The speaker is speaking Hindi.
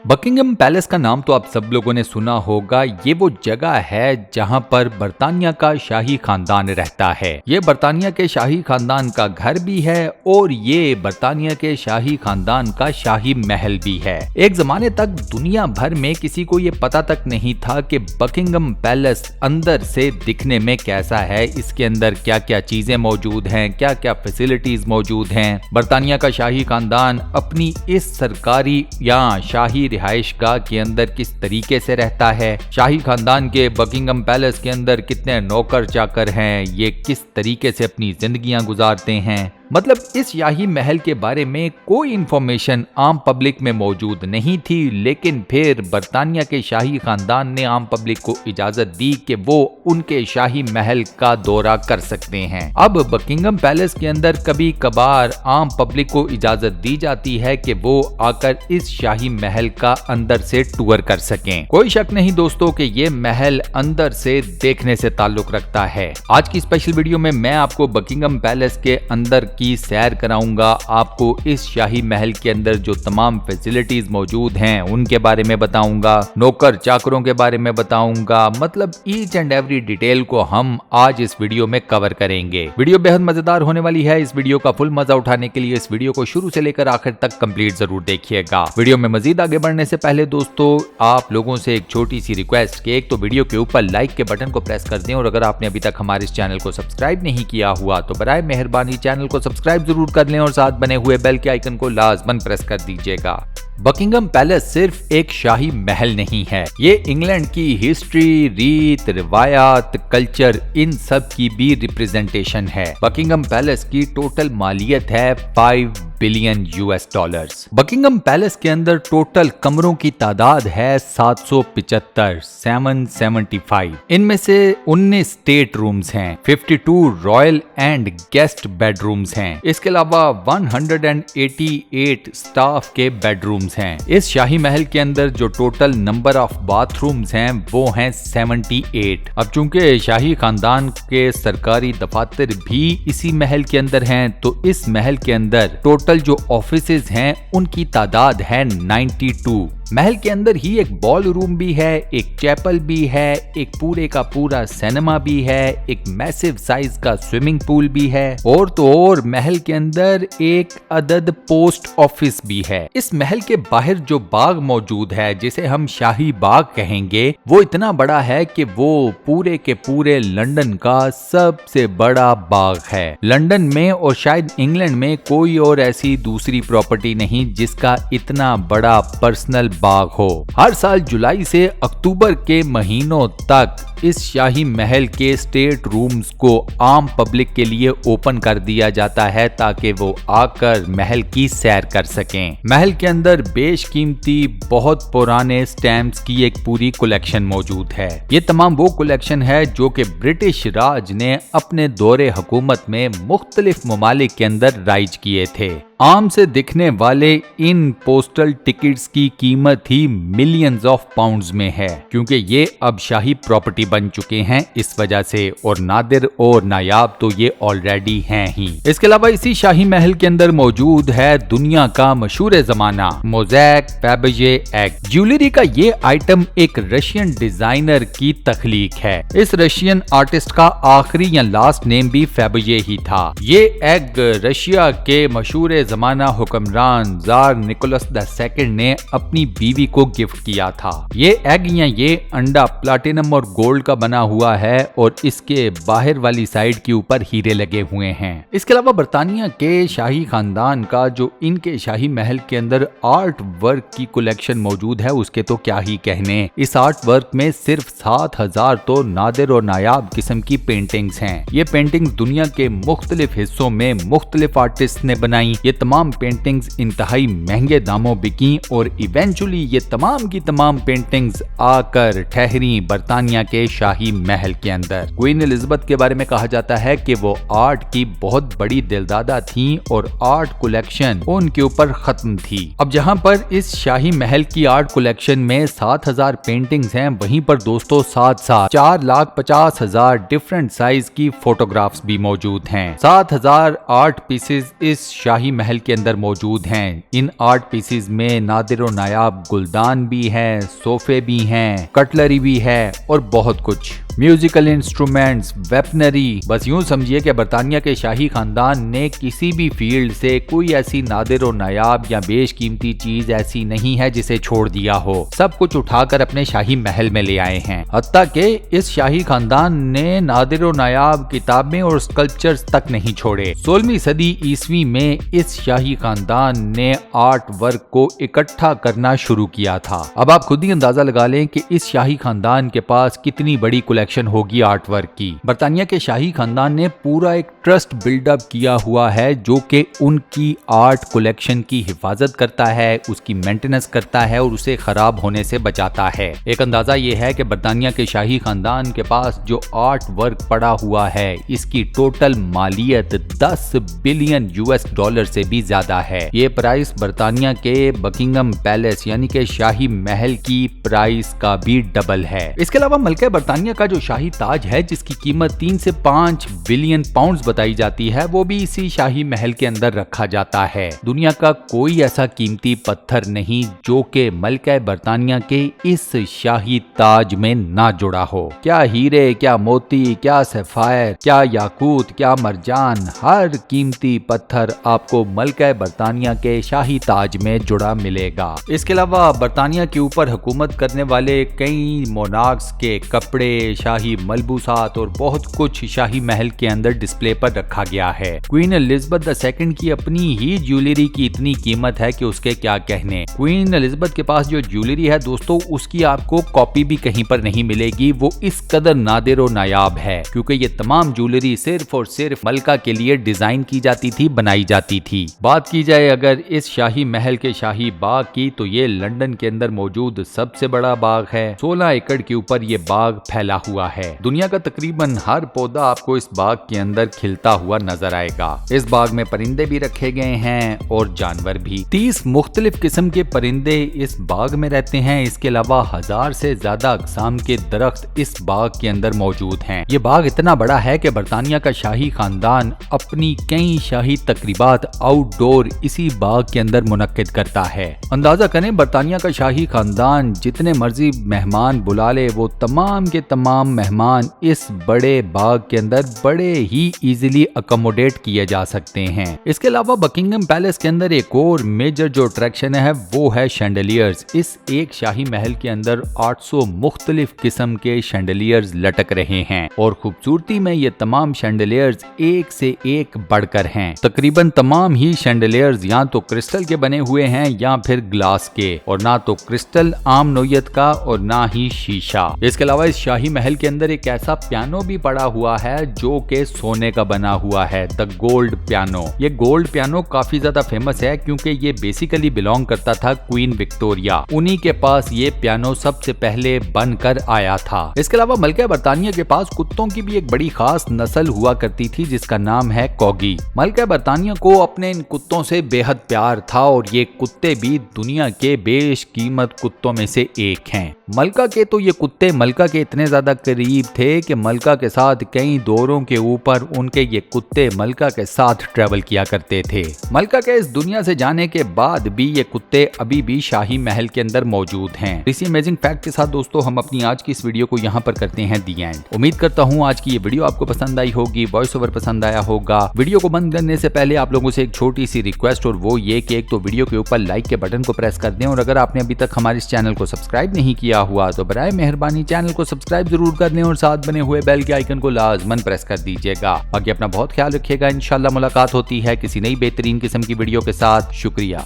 बकिंगम पैलेस का नाम तो आप सब लोगों ने सुना होगा। ये वो जगह है जहां पर बर्तानिया का शाही खानदान रहता है। ये बर्तानिया के शाही खानदान का घर भी है और ये बर्तानिया के शाही खानदान का शाही महल भी है। एक जमाने तक दुनिया भर में किसी को ये पता तक नहीं था कि बकिंगम पैलेस अंदर से दिखने में कैसा है, इसके अंदर क्या क्या चीजें मौजूद हैं, क्या क्या फैसिलिटीज मौजूद हैं। बर्तानिया का शाही खानदान अपनी इस सरकारी या शाही रिहाइश गाह के अंदर किस तरीके से रहता है, शाही खानदान के बकिंगम पैलेस के अंदर कितने नौकर चाकर हैं, ये किस तरीके से अपनी जिंदगियां गुजारते हैं। मतलब इस शाही महल के बारे में कोई इंफॉर्मेशन आम पब्लिक में मौजूद नहीं थी, लेकिन फिर बर्तानिया के शाही खानदान ने आम पब्लिक को इजाजत दी कि वो उनके शाही महल का दौरा कर सकते हैं। अब बकिंगम पैलेस के अंदर कभी कभार आम पब्लिक को इजाजत दी जाती है कि वो आकर इस शाही महल का अंदर से टूर कर सकें। कोई शक नहीं दोस्तों कि ये महल अंदर से देखने से ताल्लुक रखता है। आज की स्पेशल वीडियो में मैं आपको बकिंगम पैलेस के अंदर की सैर कराऊंगा, आपको इस शाही महल के अंदर जो तमाम फैसिलिटीज मौजूद हैं उनके बारे में बताऊंगा, नौकर चाकरों के बारे में बताऊंगा। मतलब ईच एंड एवरी डिटेल को हम आज इस वीडियो में कवर करेंगे। वीडियो बेहद मजेदार होने वाली है। इस वीडियो का फुल मजा उठाने के लिए इस वीडियो को शुरू से लेकर आखिर तक कंप्लीट जरूर देखिएगा। वीडियो में मजीद आगे बढ़ने से पहले दोस्तों आप लोगों से एक छोटी सी रिक्वेस्ट कि एक तो वीडियो के ऊपर लाइक के बटन को प्रेस कर दें और अगर आपने अभी तक हमारे इस चैनल को सब्सक्राइब नहीं किया हुआ तो बराए मेहरबानी चैनल को सब्सक्राइब जरूर कर लें और साथ बने हुए बेल के आइकन को लाजमन प्रेस कर दीजिएगा। बकिंगम पैलेस सिर्फ एक शाही महल नहीं है, ये इंग्लैंड की हिस्ट्री, रीत, रिवायात, कल्चर, इन सब की भी रिप्रेजेंटेशन है। बकिंगम पैलेस की टोटल मालियत है 5 बिलियन US $। बकिंगम पैलेस के अंदर टोटल कमरों की तादाद है 775। इनमें से 19 स्टेट रूम्स हैं, 52 रॉयल एंड गेस्ट बेडरूम्स हैं। इसके अलावा 188 स्टाफ के बेडरूम्स हैं। इस शाही महल के अंदर जो टोटल नंबर ऑफ बाथरूम्स हैं वो हैं 78। अब चूंकि शाही खानदान के सरकारी दफातर भी इसी महल के अंदर हैं तो इस महल के अंदर टोटल जो ऑफिसेज हैं उनकी तादाद है 92। महल के अंदर ही एक बॉल रूम भी है, एक चैपल भी है, एक पूरे का पूरा सिनेमा भी है, एक मैसिव साइज का स्विमिंग पूल भी है और तो और महल के अंदर एक अदद पोस्ट ऑफिस भी है। इस महल के बाहर जो बाग मौजूद है जिसे हम शाही बाग कहेंगे वो इतना बड़ा है कि वो पूरे के पूरे लंदन का सबसे बड़ा बाग है। लंदन में और शायद इंग्लैंड में कोई और ऐसी दूसरी प्रॉपर्टी नहीं जिसका इतना बड़ा पर्सनल बाग हो। हर साल जुलाई से अक्टूबर के महीनों तक इस शाही महल के स्टेट रूम्स को आम पब्लिक के लिए ओपन कर दिया जाता है ताकि वो आकर महल की सैर कर सकें। महल के अंदर बेशकीमती बहुत पुराने स्टैम्प्स की एक पूरी कलेक्शन मौजूद है। ये तमाम वो कलेक्शन है जो कि ब्रिटिश राज ने अपने दौरे हुकूमत में मुख्तलिफ ममालिक के अंदर राइज किए थे। आम से दिखने वाले इन पोस्टल टिकट्स की कीमत ही मिलियंस ऑफ पाउंड्स में है क्योंकि ये अब शाही प्रॉपर्टी बन चुके हैं इस वजह से, और नादिर और नायाब तो ये ऑलरेडी हैं ही। इसके अलावा इसी शाही महल के अंदर मौजूद है दुनिया का मशहूर जमाना मोज़ैक फैबर्जे एग। ज्वेलरी का ये आइटम एक रशियन डिजाइनर की तख्लीक है। इस रशियन आर्टिस्ट का आखिरी या लास्ट नेम भी फैबर्जे ही था। ये एग रशिया के मशहूर जमाना हुक्मरान जार निकोलस II ने अपनी बीवी को गिफ्ट किया था। ये एग या ये अंडा प्लैटिनम और गोल्ड का बना हुआ है और इसके बाहर वाली साइड के ऊपर हीरे लगे हुए हैं। इसके अलावा बर्तानिया के शाही खानदान का जो इनके शाही महल के अंदर आर्ट वर्क की कलेक्शन मौजूद है उसके तो क्या ही कहने। इस आर्ट वर्क में सिर्फ 7000 तो नादिर और नायाब किस्म की पेंटिंग्स हैं। ये पेंटिंग्स दुनिया के मुख्तलिफ हिस्सों में मुख्तलिफ आर्टिस्ट ने बनाई। ये तमाम पेंटिंग्स इंतहाई महंगे दामों बिकी और इवेंचुअली ये तमाम की तमाम पेंटिंग्स आकर ठहरी बर्तानिया के शाही महल के अंदर। क्वीन एलिजाबेथ के बारे में कहा जाता है कि वो आर्ट की बहुत बड़ी दिलदादा थीं और आर्ट कलेक्शन उनके ऊपर खत्म थी। अब जहां पर इस शाही महल की आर्ट कलेक्शन में 7000 पेंटिंग्स हैं, वहीं पर दोस्तों साथ साथ 4,50,000 डिफरेंट साइज की फोटोग्राफ्स भी मौजूद हैं। 7000 आर्ट पीसेस इस शाही महल के अंदर मौजूद हैं। इन आर्ट पीसेस में नादिर और नायाब गुलदान भी हैं, सोफे भी हैं, कटलरी भी है और बहुत कुछ, म्यूजिकल इंस्ट्रूमेंट्स, वेपनरी। बस यूं समझिए कि बरतानिया के शाही खानदान ने किसी भी फील्ड से कोई ऐसी नादिर और नायाब या बेशकीमती चीज ऐसी नहीं है जिसे छोड़ दिया हो। सब कुछ उठाकर अपने शाही महल में ले आए हैं। हत्ता के इस शाही खानदान ने नादिर और नायाब किताबें और स्कल्पचर्स तक नहीं छोड़े। 16वीं सदी ईस्वी में इस शाही खानदान ने आर्ट वर्क को इकट्ठा करना शुरू किया था। अब आप खुद ही अंदाजा लगा लें कि इस शाही खानदान के पास कितनी बड़ी कलेक्शन होगी आर्ट वर्क की। बरतानिया के शाही खानदान ने पूरा एक ट्रस्ट बिल्डअप किया हुआ है जो कि उनकी आर्ट कलेक्शन की हिफाजत करता है, उसकी मेंटेनेंस करता है और उसे खराब होने से बचाता है। एक अंदाजा ये है कि बरतानिया के शाही खानदान के पास जो आर्ट वर्क पड़ा हुआ है, इसकी टोटल मालियत 10 बिलियन US$ से भी ज्यादा है। ये प्राइस बरतानिया के बकिंगम पैलेस यानी कि शाही महल की प्राइस का भी डबल है। इसके अलावा मलका बरतानिया का जो शाही ताज है, जिसकी कीमत 3 से 5 बिलियन पाउंड्स बताई जाती है, वो भी इसी शाही महल के अंदर रखा जाता है। दुनिया का कोई ऐसा कीमती पत्थर नहीं जो कि मलका बरतानिया के इस शाही ताज में ना जुड़ा हो। क्या हीरे, क्या मोती, क्या सफायर, क्या याकूत, क्या मरजान, हर कीमती पत्थर आपको मलका बरतानिया के शाही ताज में जुड़ा मिलेगा। इसके अलावा बरतानिया के ऊपर हुकूमत करने वाले कई मोनार्क्स के कपड़े, शाही मलबूसात और बहुत कुछ शाही महल के अंदर डिस्प्ले पर रखा गया है। क्वीन एलिजाबेथ II की अपनी ही ज्वेलरी की इतनी कीमत है कि उसके क्या कहने। क्वीन एलिजाबेथ के पास जो ज्वेलरी है दोस्तों, उसकी आपको कॉपी भी कहीं पर नहीं मिलेगी। वो इस कदर नादिर और नायाब है क्योंकि ये तमाम ज्वेलरी सिर्फ और सिर्फ मलका के लिए डिजाइन की जाती थी, बनाई जाती थी। बात की जाए अगर इस शाही महल के शाही बाग की, तो ये लंदन के अंदर मौजूद सबसे बड़ा बाग है। 16 एकड़ के ऊपर ये बाग फैला हुआ है। दुनिया का तकरीबन हर पौधा आपको इस बाग के अंदर खिलता हुआ नजर आएगा। इस बाग में परिंदे भी रखे गए हैं और जानवर भी। 30 मुख्तलिफ किस्म के परिंदे इस बाग में रहते हैं। इसके अलावा 1000 से ज्यादा अक़साम के दरख्त इस बाग के अंदर मौजूद हैं। ये बाग इतना बड़ा है कि बरतानिया का शाही खानदान अपनी कई शाही तकरीबात आउटडोर इसी बाग के अंदर मुनक्किद करता है। अंदाजा करें, बरतानिया का शाही खानदान जितने मर्जी मेहमान बुला ले, वो तमाम के तमाम मेहमान इस बड़े बाग के अंदर बड़े ही इजीली अकोमोडेट किए जा सकते हैं। इसके अलावा बकिंगम पैलेस के अंदर एक और मेजर जो अट्रैक्शन है वो है शैंडलियर्स। इस एक शाही महल के अंदर 800 मुख्तलिफ किस्म के शैंडलियर्स लटक रहे हैं और खूबसूरती में ये तमाम शैंडलियर्स एक से एक बढ़कर हैं। तकरीबन तमाम ही शैंडलियर्स या तो क्रिस्टल के बने हुए हैं या फिर ग्लास के, और ना तो क्रिस्टल आम नोयत का और ना ही शीशा। इसके अलावा इस शाही महल के अंदर एक ऐसा पियानो भी पड़ा हुआ है जो कि सोने का बना हुआ है, द गोल्ड पियानो। ये गोल्ड पियानो काफी ज्यादा फेमस है क्योंकि ये बेसिकली बिलोंग करता था क्वीन विक्टोरिया। उन्हीं के पास ये पियानो सबसे पहले बनकर आया था। इसके अलावा मलका बरतानिया के पास कुत्तों की भी एक बड़ी खास नस्ल हुआ करती थी जिसका नाम है कॉगी। मलका बरतानिया को अपने इन कुत्तों से बेहद प्यार था और ये कुत्ते भी दुनिया के बेशकीमत कुत्तों में से एक हैं। मलका के तो ये कुत्ते मलका के इतने ज्यादा करीब थे कि मलका के साथ कई दौरों के ऊपर उनके ये कुत्ते मलका के साथ ट्रेवल किया करते थे। मलका के इस दुनिया से जाने के बाद भी ये कुत्ते अभी भी शाही महल के अंदर मौजूद हैं। इसी अमेजिंग फैक्ट के साथ दोस्तों हम अपनी आज की इस वीडियो को यहाँ पर करते हैं दी एंड। उम्मीद करता हूँ आज की ये वीडियो आपको पसंद आई होगी, वॉइस ओवर पसंद आया होगा। वीडियो को बंद करने से पहले आप लोगों से एक छोटी सी रिक्वेस्ट, और वो ये कि एक तो वीडियो के ऊपर लाइक के बटन को प्रेस कर दें, और अगर आपने अभी तक हमारे इस चैनल को सब्सक्राइब नहीं किया हुआ तो बराए मेहरबानी चैनल को सब्सक्राइब जरूर कर लें और साथ बने हुए बेल के आइकन को लाजमन प्रेस कर दीजिएगा। बाकी अपना बहुत ख्याल रखिएगा। इंशाल्लाह मुलाकात होती है किसी नई बेहतरीन किस्म की वीडियो के साथ। शुक्रिया।